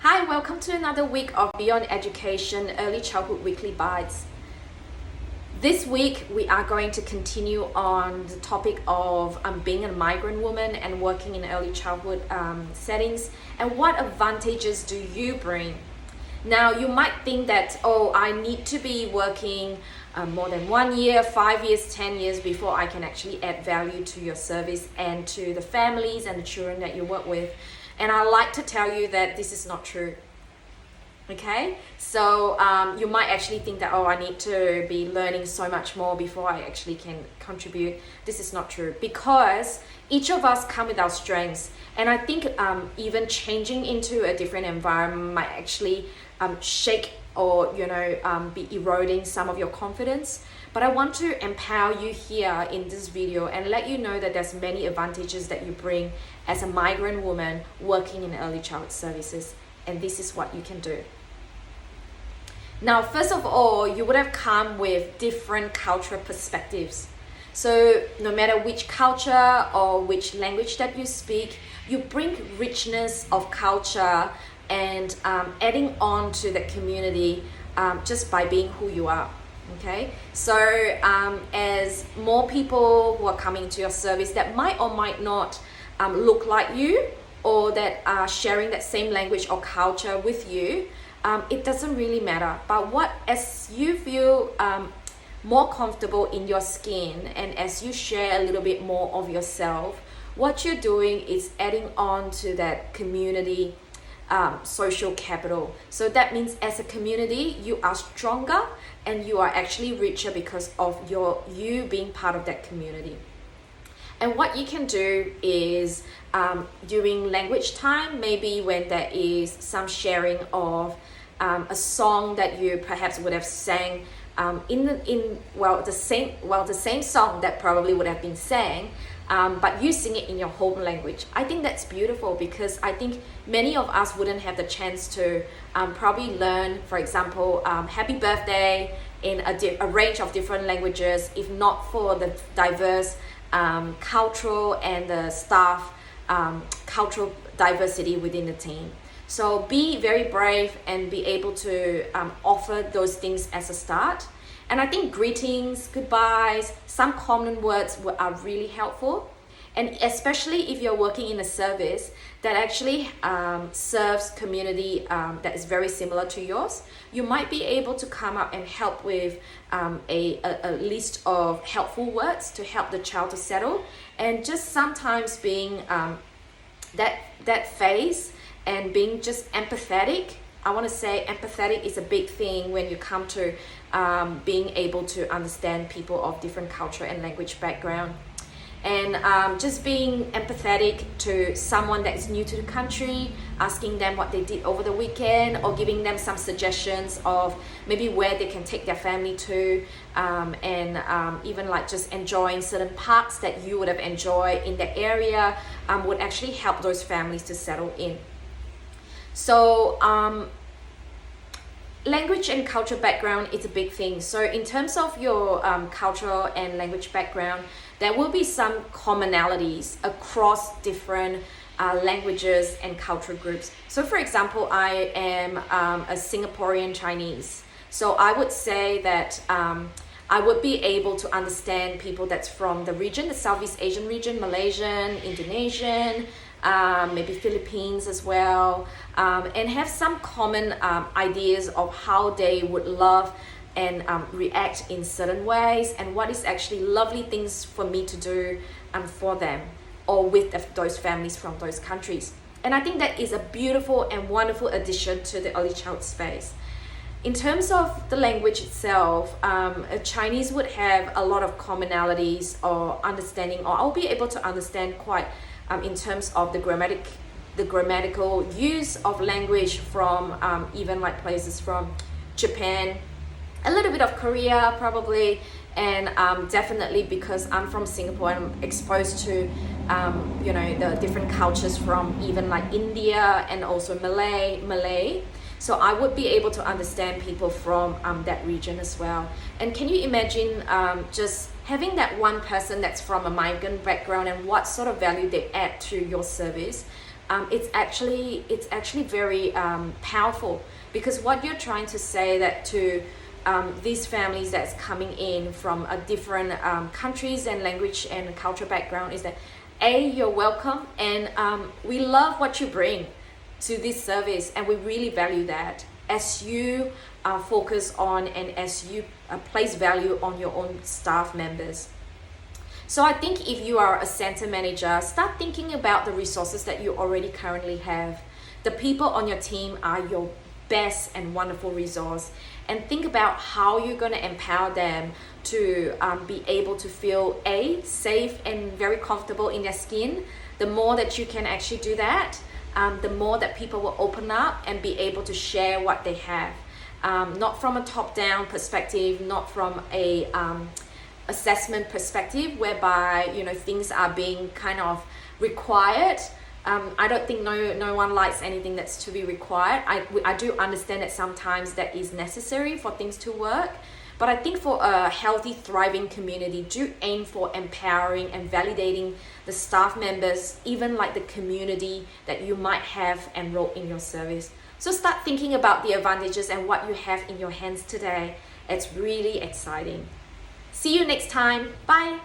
Hi, welcome to another week of Beyond Education Early Childhood Weekly Bites. This week we are going to continue on the topic of being a migrant woman and working in early childhood settings, and what advantages do you bring. Now you might think that, I need to be working more than 1 year, 5 years, 10 years before I can actually add value to your service and to the families and the children that you work with. And I like to tell you that this is not true. Okay, so you might actually think that, I need to be learning so much more before I actually can contribute. This is not true, because each of us come with our strengths, and I think even changing into a different environment might actually shake or be eroding some of your confidence. But I want to empower you here in this video and let you know that there's many advantages that you bring as a migrant woman working in early childhood services, and this is what you can do. Now, first of all, you would have come with different cultural perspectives. So no matter which culture or which language that you speak, you bring richness of culture and adding on to the community just by being who you are. Okay, so as more people who are coming to your service that might or might not look like you, or that are sharing that same language or culture with you, it doesn't really matter. But as you feel more comfortable in your skin, and as you share a little bit more of yourself, what you're doing is adding on to that community social capital. So that means as a community, you are stronger and you are actually richer because of you being part of that community. And what you can do is during language time, maybe when there is some sharing of a song that you perhaps would have sang the same song that probably would have been sang, but you sing it in your home language. I think that's beautiful, because I think many of us wouldn't have the chance to probably learn, for example, happy birthday in a range of different languages, if not for the diverse cultural and the staff cultural diversity within the team. So be very brave and be able to offer those things as a start. And I think greetings, goodbyes, some common words are really helpful. And especially if you're working in a service that actually serves community that is very similar to yours, you might be able to come up and help with a list of helpful words to help the child to settle. And just sometimes being that phase and being just empathetic. I want to say empathetic is a big thing when you come to being able to understand people of different culture and language background. And just being empathetic to someone that is new to the country, asking them what they did over the weekend, or giving them some suggestions of maybe where they can take their family to, and even like just enjoying certain parks that you would have enjoyed in the area would actually help those families to settle in. So language and culture background is a big thing. So in terms of your cultural and language background, there will be some commonalities across different languages and cultural groups. So for example, I am a Singaporean Chinese. So I would say that I would be able to understand people that's from the region, the Southeast Asian region, Malaysian, Indonesian, maybe Philippines as well, and have some common ideas of how they would love and react in certain ways, and what is actually lovely things for me to do for them or with those families from those countries. And I think that is a beautiful and wonderful addition to the early child space. In terms of the language itself, Chinese would have a lot of commonalities or understanding, or I'll be able to understand quite in terms of the grammatical use of language from even like places from Japan, a little bit of Korea probably, and definitely because I'm from Singapore, I'm exposed to the different cultures from even like India and also Malay. So I would be able to understand people from that region as well. And can you imagine just having that one person that's from a migrant background and what sort of value they add to your service it's actually very powerful, because what you're trying to say that to these families that's coming in from a different countries and language and culture background is that you're welcome, and we love what you bring to this service, and we really value that as you focus on and as you place value on your own staff members. So I think if you are a center manager, start thinking about the resources that you already currently have. The people on your team are your best and wonderful resource, and think about how you're going to empower them to be able to feel safe and very comfortable in their skin. The more that you can actually do that, the more that people will open up and be able to share what they have, not from a top-down perspective, not from a assessment perspective whereby things are being kind of required. I don't think no one likes anything that's to be required. I do understand that sometimes that is necessary for things to work, but I think for a healthy, thriving community, do aim for empowering and validating the staff members, even like the community that you might have enrolled in your service. So start thinking about the advantages and what you have in your hands today. It's really exciting. See you next time. Bye.